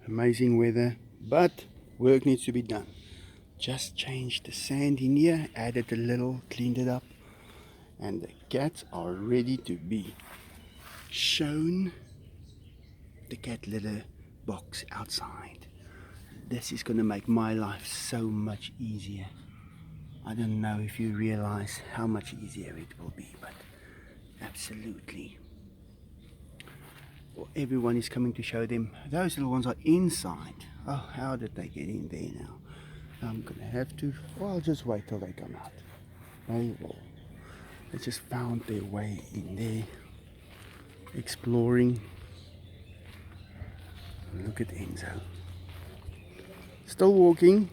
Amazing weather, but work needs to be done. Just changed the sand in here, added a little, cleaned it up, and the cats are ready to be shown the cat litter box outside. This is going to make my life so much easier. I don't know if you realize how much easier it will be, but absolutely. Well, everyone is coming to show them. Those little ones are inside. Oh, how did they get in there now? I'm going to have to, well, I'll just wait till they come out. They will. They just found their way in there, exploring. Look at Enzo. Still walking,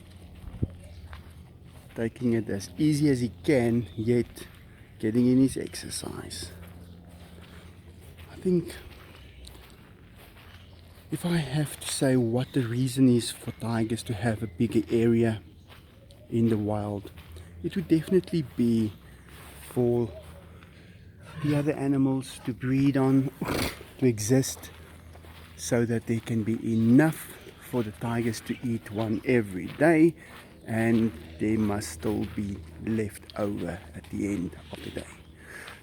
taking it as easy as he can, yet getting in his exercise. I think if I have to say what the reason is for tigers to have a bigger area in the wild, it would definitely be for the other animals to breed on, to exist, so that there can be enough for the tigers to eat one every day, and there must still be left over at the end of the day.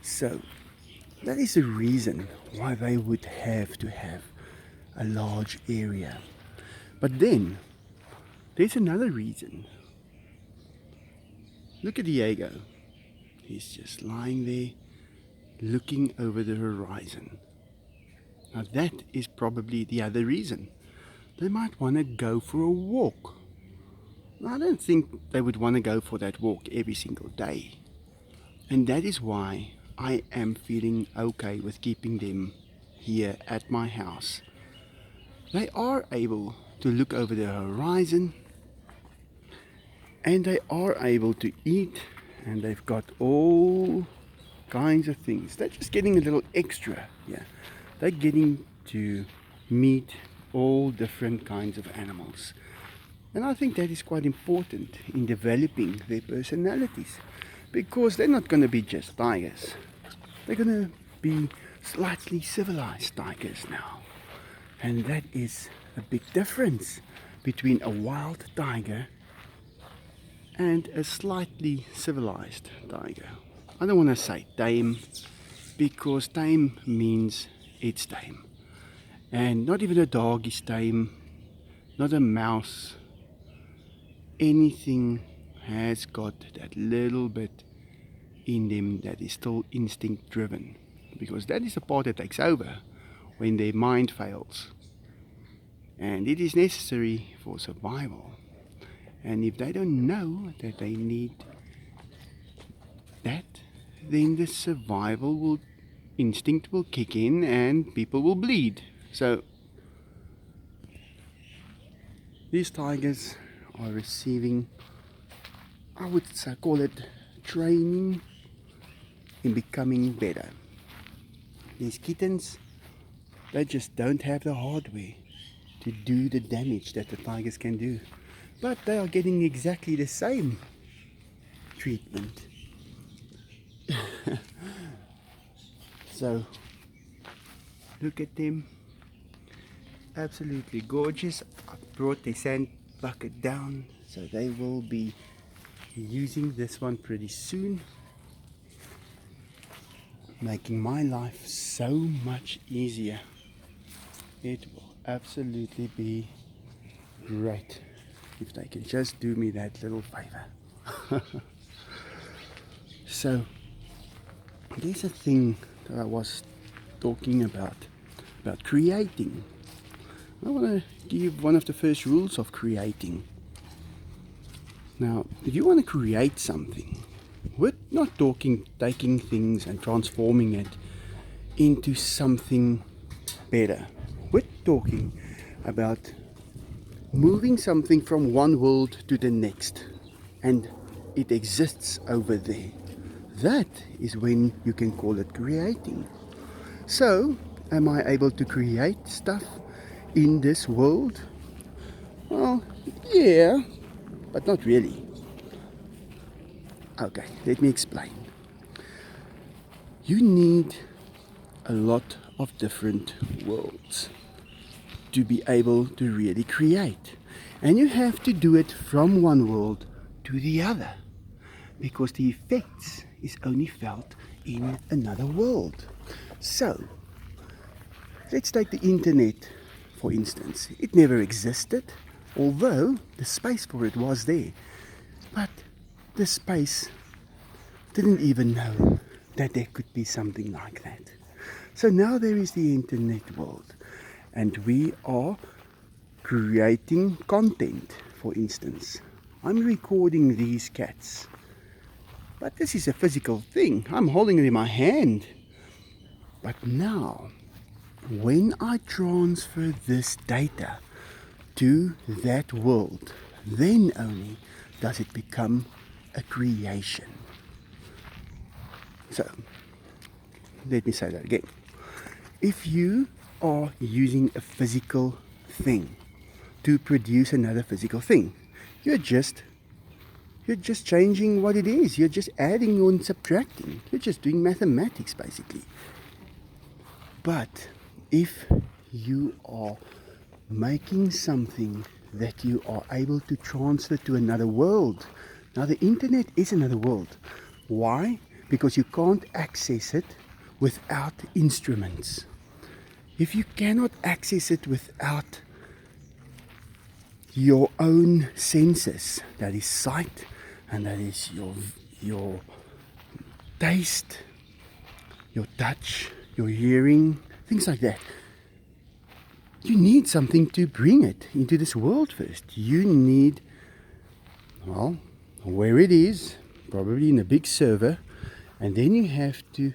So that is the reason why they would have to have a large area. But then there's another reason. Look at Diego. He's just lying there looking over the horizon. Now that is probably the other reason. They might want to go for a walk. I don't think they would want to go for that walk every single day. And that is why I am feeling okay with keeping them here at my house. They are able to look over the horizon, and they are able to eat, and they've got all kinds of things. They're just getting a little extra. Yeah, they're getting to meet all different kinds of animals. And I think that is quite important in developing their personalities, because they're not going to be just tigers. They're going to be slightly civilized tigers now. And that is a big difference between a wild tiger and a slightly civilized tiger. I don't want to say tame, because tame means it's tame. And not even a dog is tame, not a mouse. Anything has got that little bit in them that is still instinct driven, because that is the part that takes over when their mind fails. And it is necessary for survival. And if they don't know that they need that, then the survival instinct will kick in and people will bleed. So these tigers are receiving, I would call it training in becoming better. These kittens, they just don't have the hardware to do the damage that the tigers can do, but they are getting exactly the same treatment. So look at them, absolutely gorgeous. I brought the sand bucket down, so they will be using this one pretty soon, making my life so much easier. It will absolutely be great if they can just do me that little favor. So there's a thing that I was talking about creating. I want to give one of the first rules of creating. Now, if you want to create something, we're not talking taking things and transforming it into something better. We're talking about moving something from one world to the next, and it exists over there. That is when you can call it creating. So, am I able to create stuff in this world? Well, yeah, but not really. Okay, let me explain. You need a lot of different worlds. to be able to really create. And you have to do it from one world to the other, because the effects is only felt in another world. So, let's take the internet for instance. It never existed, although the space for it was there. But the space didn't even know that there could be something like that. So now there is the internet world, and we are creating content. For instance, I'm recording these cats, but this is a physical thing. I'm holding it in my hand. But now, when I transfer this data to that world, then only does it become a creation. So, let me say that again. If you are using a physical thing to produce another physical thing, you're just changing what it is. You're just adding and subtracting. You're just doing mathematics basically. But if you are making something that you are able to transfer to another world, now the internet is another world. Why? Because you can't access it without instruments. If you cannot access it without your own senses, that is sight, and that is your taste, your touch, your hearing, things like that, you need something to bring it into this world first. You need, well, where it is, probably in a big server, and then you have to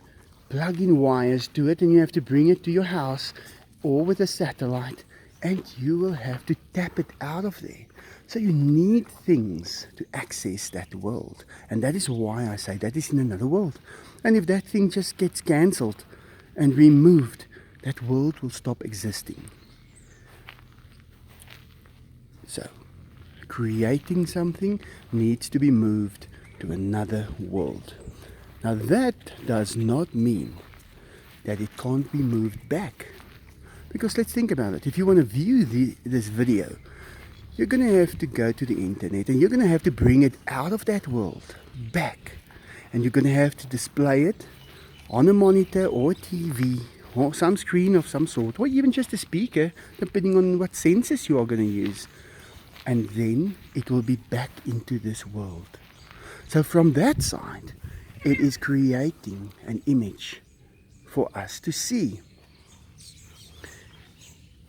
plug in wires to it, and you have to bring it to your house or with a satellite, and you will have to tap it out of there. So you need things to access that world, and that is why I say that is in another world. And if that thing just gets cancelled and removed, that world will stop existing. So, creating something needs to be moved to another world. Now that does not mean that it can't be moved back. Because let's think about it. If you want to view this video, you're going to have to go to the internet, and you're going to have to bring it out of that world back. And you're going to have to display it on a monitor or a TV or some screen of some sort, or even just a speaker, depending on what sensors you are going to use. And then it will be back into this world. So from that side, it is creating an image for us to see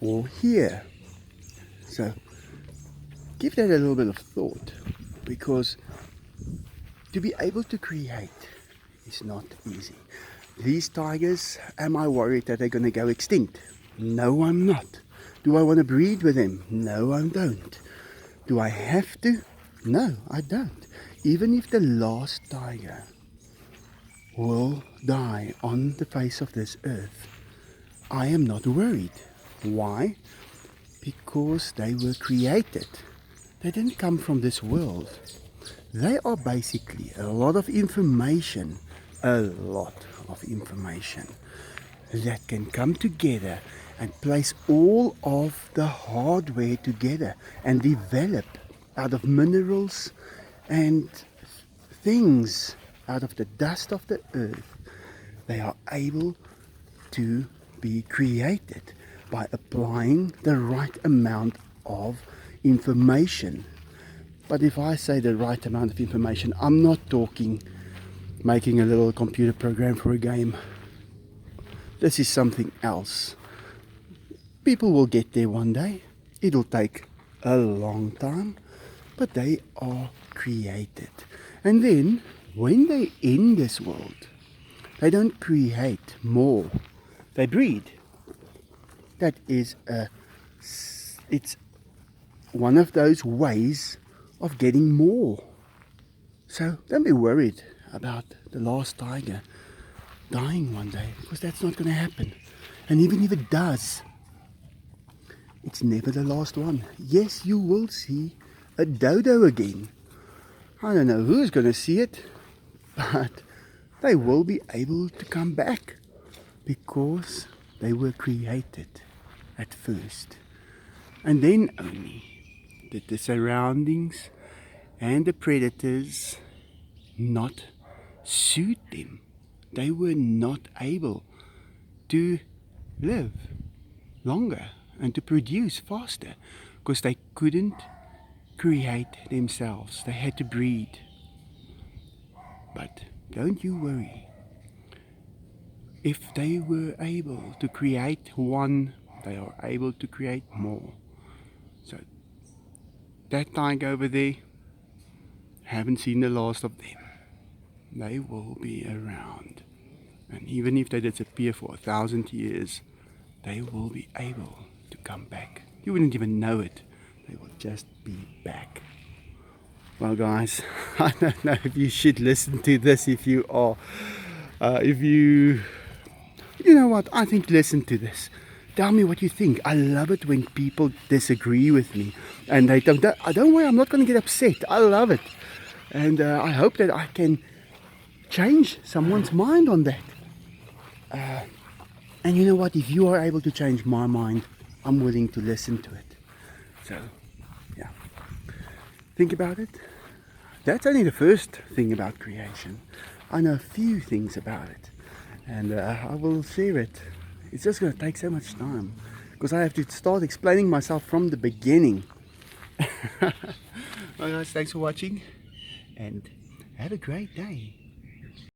or hear. So give that a little bit of thought, because to be able to create is not easy. These tigers, am I worried that they're going to go extinct? No, I'm not. Do I want to breed with them? No, I don't. Do I have to? No, I don't. Even if the last tiger will die on the face of this earth, I am not worried. Why? Because they were created. They didn't come from this world. They are basically a lot of information that can come together and place all of the hardware together and develop out of minerals and things out of the dust of the earth. They are able to be created by applying the right amount of information. But if I say the right amount of information, I'm not talking making a little computer program for a game. This is something else. People will get there one day. It'll take a long time, but they are created. And then, when they end this world, they don't create more. They breed. That is it's one of those ways of getting more. So don't be worried about the last tiger dying one day, because that's not going to happen. And even if it does, it's never the last one. Yes, you will see a dodo again. I don't know who's going to see it, but they will be able to come back because they were created at first. And then only did the surroundings and the predators not suit them. They were not able to live longer and to produce faster because they couldn't create themselves. They had to breed. But don't you worry. If they were able to create one, they are able to create more. So that tiger over there, haven't seen the last of them. They will be around. And even if they disappear for 1,000 years, they will be able to come back. You wouldn't even know it. They will just be back. Well, guys, I don't know if you should listen to this. If you are, you know what? I think listen to this. Tell me what you think. I love it when people disagree with me, and they don't worry. I'm not going to get upset. I love it, and I hope that I can change someone's mind on that. And you know what? If you are able to change my mind, I'm willing to listen to it. So, yeah. Think about it. That's only the first thing about creation. I know a few things about it. And I will share it. It's just going to take so much time. Because I have to start explaining myself from the beginning. Well guys, thanks for watching. And have a great day.